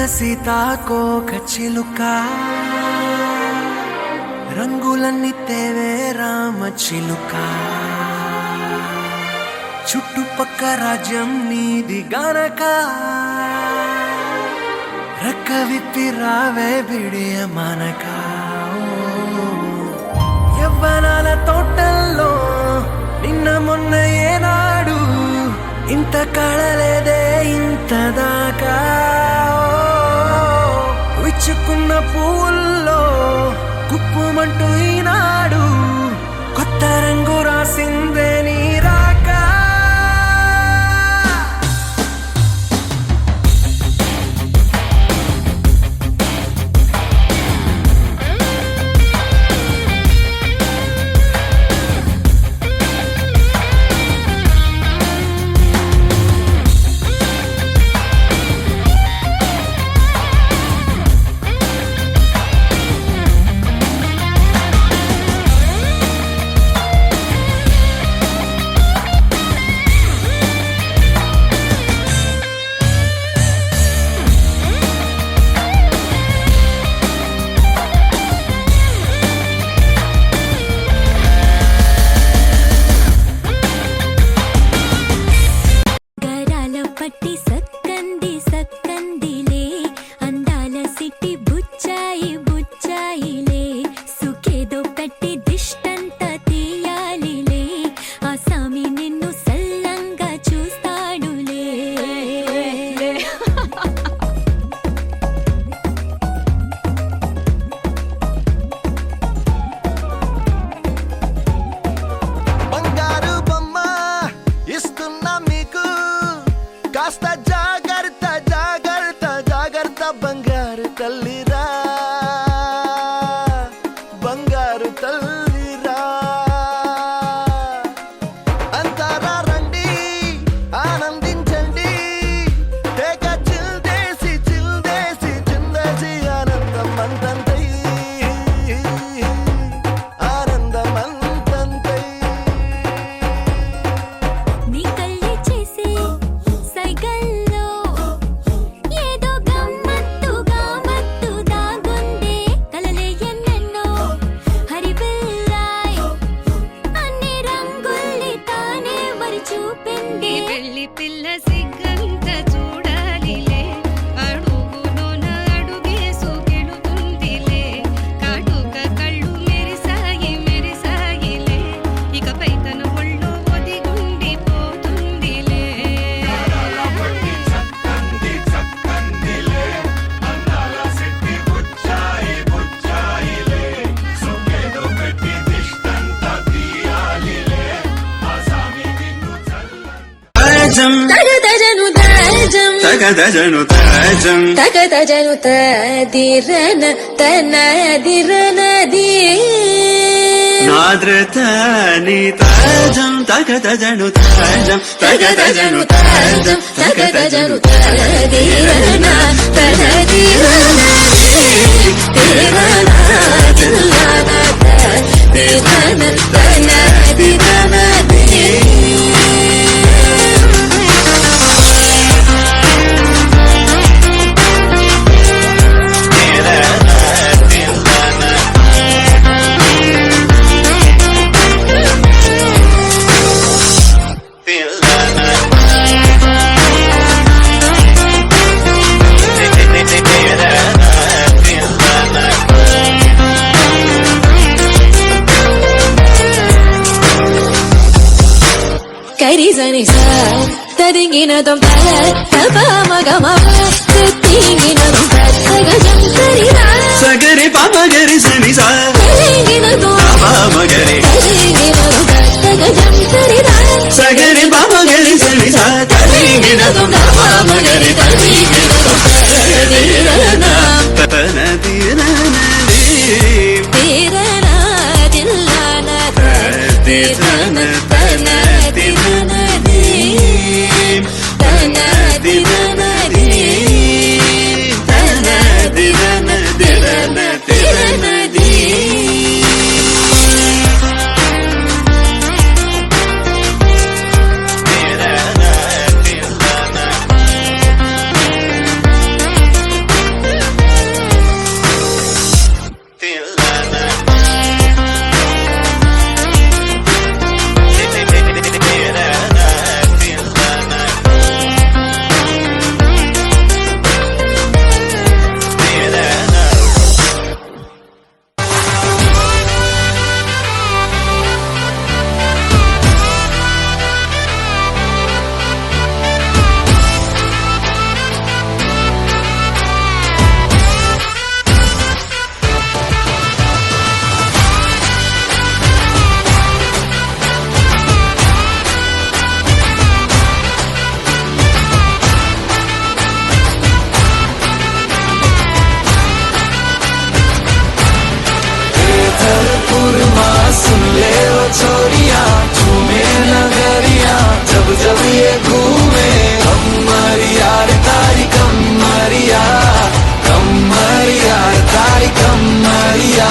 సీతాకోక చిలుక రంగులన్నీ తేవే రామ చిలుక చుట్టుపక్క రాజ్యం నీది గనక రెక్క విప్పి రావే బిడియ మనక యవ్వనాల తోటల్లో నిన్న మొన్న ఏనాడు ఇంత కళలేదే ఇంత దాకా విచ్చుకున్న పూల్లో కుప్పుమంటూ ఈనాడు కొత్త రంగు రాసిందే నీ రాక బంగారు తల్లిరా బంగారు తల్లిరా అంతారా రండి ఆనందించండి తేక చిల్దేసి చిందేసి ఆనందం అంతంతై ఆనందం అంతంతై నీ కళ్ళే చేసే సైగల్లో ఏదో గమ్మత్తుగా మత్తు దాగుందే కలలే ఎన్నెన్నో హరిబిల్లాయ్ అన్ని రంగుల్ని తానే మరి చూపింది పెళ్లి పిల్ల సిగ్గంత చూడాలిలే అడుగులోన అడుగేసుకెళుతుందిలే కాటుక కళ్ళు మెరిసాయిలే ఇకపై తన ఒళ్ళు ఒదిగుండిపోతుందిలే తగదజను తాజం తగదజను తాజం తగదజను తదిరన తనదిరనది నాద్రత నీ తాజం తగదజను తాజం తగదజను తాజం తగదజను తదిరన తనదిరనది తిరన తిల్లన తదిరన తనదిరనది కరిజని తదింగిన దొంగ తప మగమ తింగిన దొంగ తగజం కరిరా సగరి పమగరి సని సా తదింగిన దొంగ మగరి తదింగిన దొంగ తగజం కరిరా సగరి పమగరి సని సా తదింగిన దొంగ మగరి తదింగిన దొంగ తదిరన తనదిరనది తిరన తిల్లన తదిరన తనదిరనది తనదిరనది తనదిరనది सूरमा सुन ले वो छोरिया झूमे नगरिया जब जब ये घूमे कमरिया रे तारी कमरिया कमरिया रे तारी कमरिया